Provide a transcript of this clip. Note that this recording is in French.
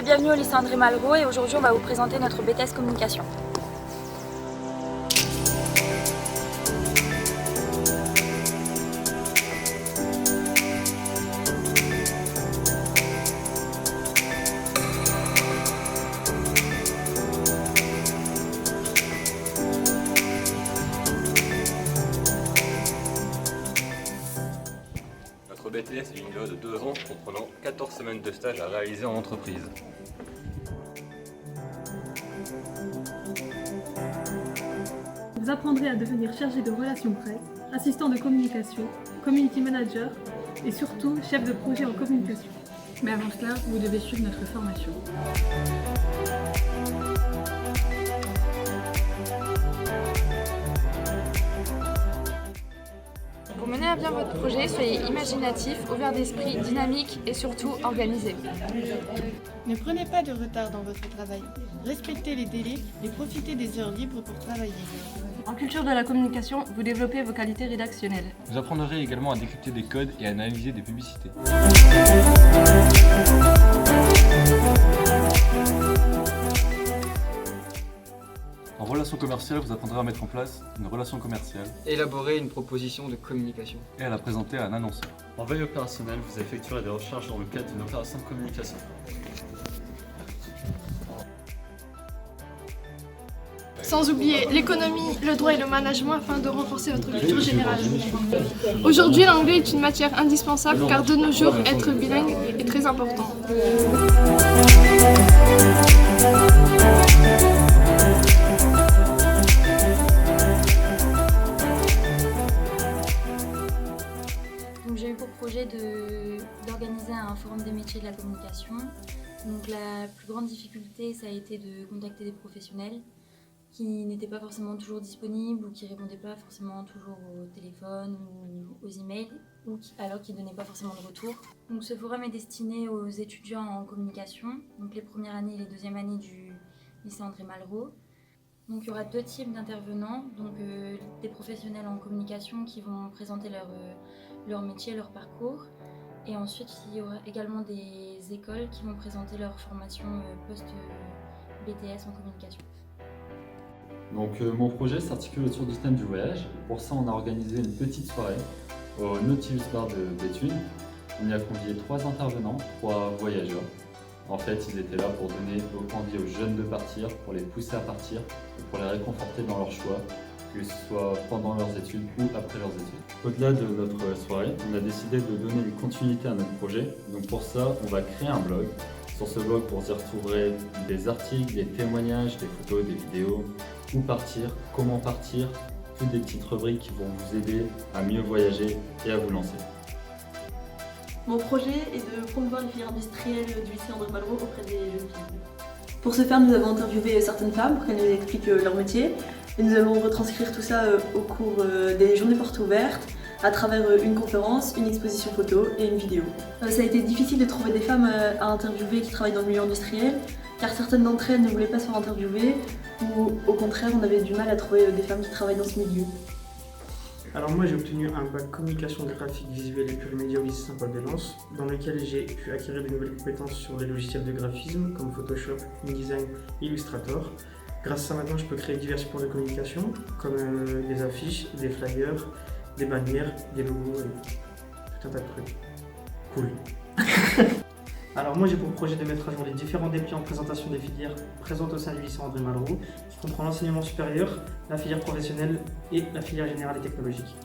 et bienvenue au lycée André Malraux et aujourd'hui on va vous présenter notre BTS Communication. Notre BTS est une durée de 2 ans comprenant 14 semaines de stage à réaliser en entreprise. Vous apprendrez à devenir chargé de relations presse, assistant de communication, community manager et surtout chef de projet en communication. Mais avant cela, vous devez suivre notre formation. Pour mener à bien votre projet, soyez imaginatif, ouvert d'esprit, dynamique et surtout organisé. Ne prenez pas de retard dans votre travail. Respectez les délais et profitez des heures libres pour travailler. En culture de la communication, vous développez vos qualités rédactionnelles. Vous apprendrez également à décrypter des codes et à analyser des publicités. En relation commerciale, vous apprendrez à mettre en place une relation commerciale Élaborer une proposition de communication. et à la présenter à un annonceur. En veille opérationnelle, vous effectuerez des recherches dans le cadre d'une opération de communication. Sans oublier l'économie, le droit et le management afin de renforcer votre culture générale. Aujourd'hui, l'anglais est une matière indispensable car de nos jours, être bilingue est très important. Donc j'ai eu pour projet d'organiser un forum des métiers de la communication. Donc la plus grande difficulté ça a été de contacter des professionnels qui n'étaient pas forcément toujours disponibles ou qui ne répondaient pas forcément toujours au téléphone ou aux emails alors qu'ils ne donnaient pas forcément de retour. Donc ce forum est destiné aux étudiants en communication, donc les premières années et les deuxièmes années du lycée André Malraux. Donc il y aura deux types d'intervenants, donc des professionnels en communication qui vont présenter leur métier, leur parcours. Et ensuite il y aura également des écoles qui vont présenter leur formation post-BTS en communication. Donc mon projet s'articule autour du thème du voyage. Pour ça, on a organisé une petite soirée au Nautilus Bar de Béthune. On y a convié 3 intervenants, 3 voyageurs. En fait, ils étaient là pour donner envie aux jeunes de partir, pour les pousser à partir, et pour les réconforter dans leur choix, que ce soit pendant leurs études ou après leurs études. Au-delà de notre soirée, on a décidé de donner une continuité à notre projet. Donc pour ça, on va créer un blog. Sur ce blog, vous y retrouverez des articles, des témoignages, des photos, des vidéos, où partir, comment partir, toutes des petites rubriques qui vont vous aider à mieux voyager et à vous lancer. Mon projet est de promouvoir les filières industrielles du lycée André Malraux auprès des jeunes filles. Pour ce faire, nous avons interviewé certaines femmes pour qu'elles nous expliquent leur métier et nous allons retranscrire tout ça au cours des journées portes ouvertes à travers une conférence, une exposition photo et une vidéo. Ça a été difficile de trouver des femmes à interviewer qui travaillent dans le milieu industriel car certaines d'entre elles ne voulaient pas se faire interviewer ou au contraire on avait du mal à trouver des femmes qui travaillent dans ce milieu. Alors moi j'ai obtenu un bac communication graphique, visuelle et plurimédia au lycée Saint-Paul-de-Lens dans lequel j'ai pu acquérir de nouvelles compétences sur les logiciels de graphisme comme Photoshop, InDesign et Illustrator. Grâce à ça maintenant je peux créer divers supports de communication comme des affiches, des flyers, des bannières, des logos et tout un tas de trucs. Cool. Alors moi j'ai pour projet de mettre à jour les différents dépliants de présentation des filières présentes au sein du lycée André Malraux, qui comprend l'enseignement supérieur, la filière professionnelle et la filière générale et technologique.